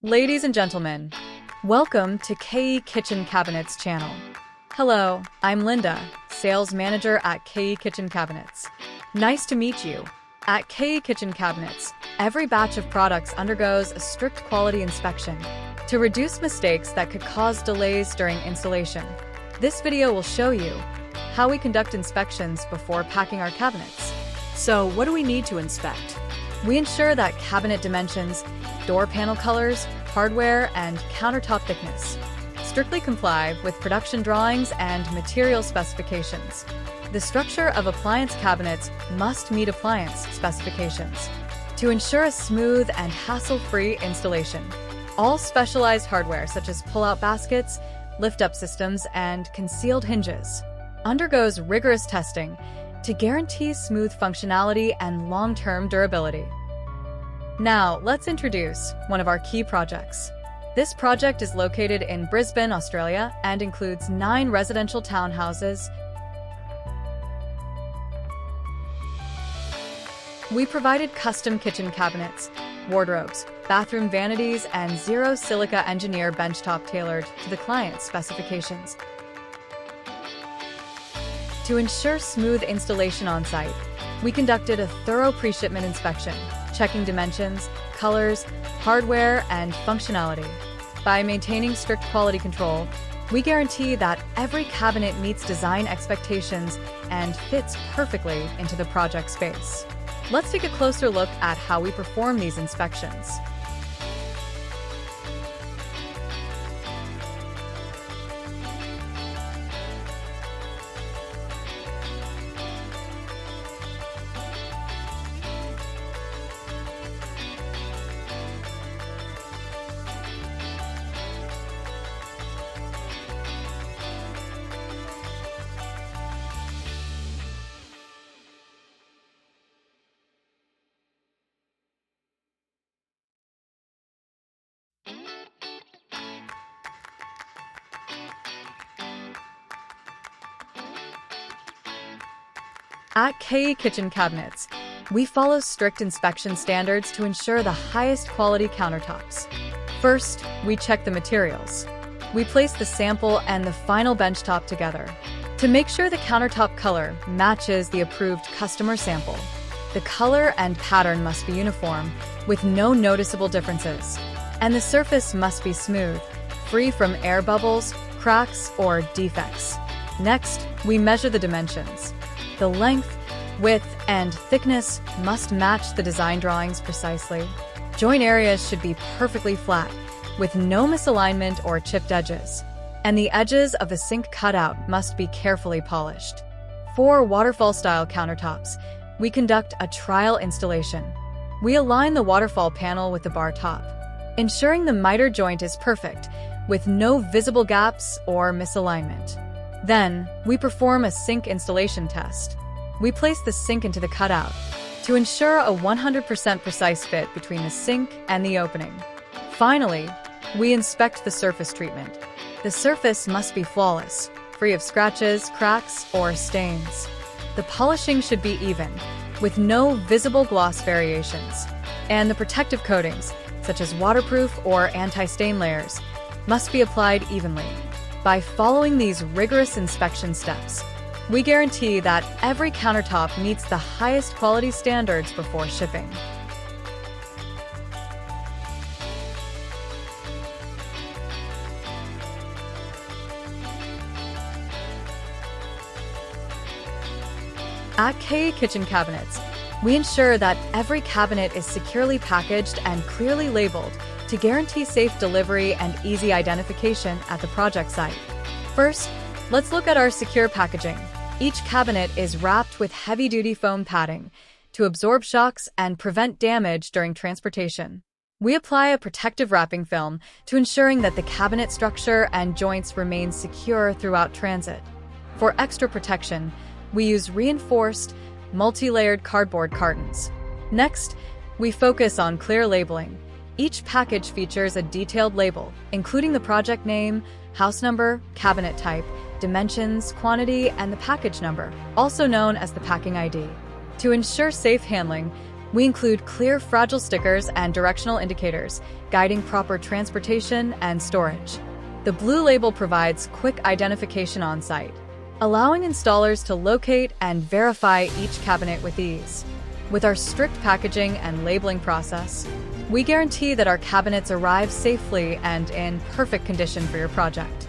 Ladies and gentlemen, welcome to KE Kitchen Cabinets channel. Hello, I'm Linda, Sales Manager at KE Kitchen Cabinets. Nice to meet you. At KE Kitchen Cabinets, every batch of products undergoes a strict quality inspection to reduce mistakes that could cause delays during installation. This video will show you how we conduct inspections before packing our cabinets. So, what do we need to inspect? We ensure that cabinet dimensions, door panel colors, hardware, and countertop thickness strictly comply with production drawings and material specifications. The structure of appliance cabinets must meet appliance specifications to ensure a smooth and hassle-free installation. All specialized hardware such as pull-out baskets, lift-up systems, and concealed hinges undergoes rigorous testing to guarantee smooth functionality and long-term durability. Now, let's introduce one of our key projects. This project is located in Brisbane, Australia, and includes 9 residential townhouses. We provided custom kitchen cabinets, wardrobes, bathroom vanities, and zero silica engineer benchtop tailored to the client's specifications. To ensure smooth installation on site, we conducted a thorough pre-shipment inspection, checking dimensions, colors, hardware, and functionality. By maintaining strict quality control, we guarantee that every cabinet meets design expectations and fits perfectly into the project space. Let's take a closer look at how we perform these inspections. At KE Kitchen Cabinets, we follow strict inspection standards to ensure the highest quality countertops. First, we check the materials. We place the sample and the final benchtop together to make sure the countertop color matches the approved customer sample. The color and pattern must be uniform, with no noticeable differences. And the surface must be smooth, free from air bubbles, cracks, or defects. Next, we measure the dimensions. The length, width, and thickness must match the design drawings precisely. Joint areas should be perfectly flat, with no misalignment or chipped edges. And the edges of the sink cutout must be carefully polished. For waterfall-style countertops, we conduct a trial installation. We align the waterfall panel with the bar top, ensuring the mitre joint is perfect, with no visible gaps or misalignment. Then, we perform a sink installation test. We place the sink into the cutout to ensure a 100% precise fit between the sink and the opening. Finally, we inspect the surface treatment. The surface must be flawless, free of scratches, cracks, or stains. The polishing should be even, with no visible gloss variations. And the protective coatings, such as waterproof or anti-stain layers, must be applied evenly. By following these rigorous inspection steps, we guarantee that every countertop meets the highest quality standards before shipping. At KE Kitchen Cabinets, we ensure that every cabinet is securely packaged and clearly labeled to guarantee safe delivery and easy identification at the project site. First, let's look at our secure packaging. Each cabinet is wrapped with heavy-duty foam padding to absorb shocks and prevent damage during transportation. We apply a protective wrapping film to ensuring that the cabinet structure and joints remain secure throughout transit. For extra protection, we use reinforced, multi-layered cardboard cartons. Next, we focus on clear labeling. Each package features a detailed label, including the project name, house number, cabinet type, dimensions, quantity, and the package number, also known as the packing ID. To ensure safe handling, We include clear, fragile stickers and directional indicators, guiding proper transportation and storage. The blue label provides quick identification on site, allowing installers to locate and verify each cabinet with ease. With our strict packaging and labeling process, we guarantee that our cabinets arrive safely and in perfect condition for your project.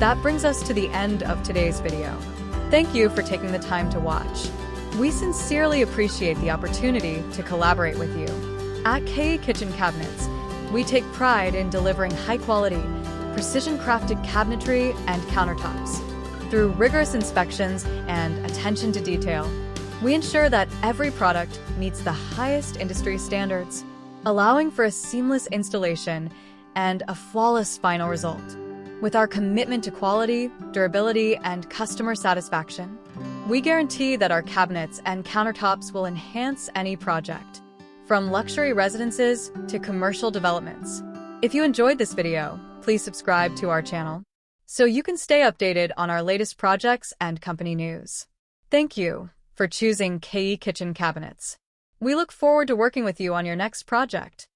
That brings us to the end of today's video. Thank you for taking the time to watch. We sincerely appreciate the opportunity to collaborate with you. At KE Kitchen Cabinets, we take pride in delivering high-quality, precision-crafted cabinetry and countertops. Through rigorous inspections and attention to detail, we ensure that every product meets the highest industry standards, allowing for a seamless installation and a flawless final result. With our commitment to quality, durability, and customer satisfaction, we guarantee that our cabinets and countertops will enhance any project, from luxury residences to commercial developments. If you enjoyed this video, please subscribe to our channel so you can stay updated on our latest projects and company news. Thank you for choosing KE Kitchen Cabinets. We look forward to working with you on your next project.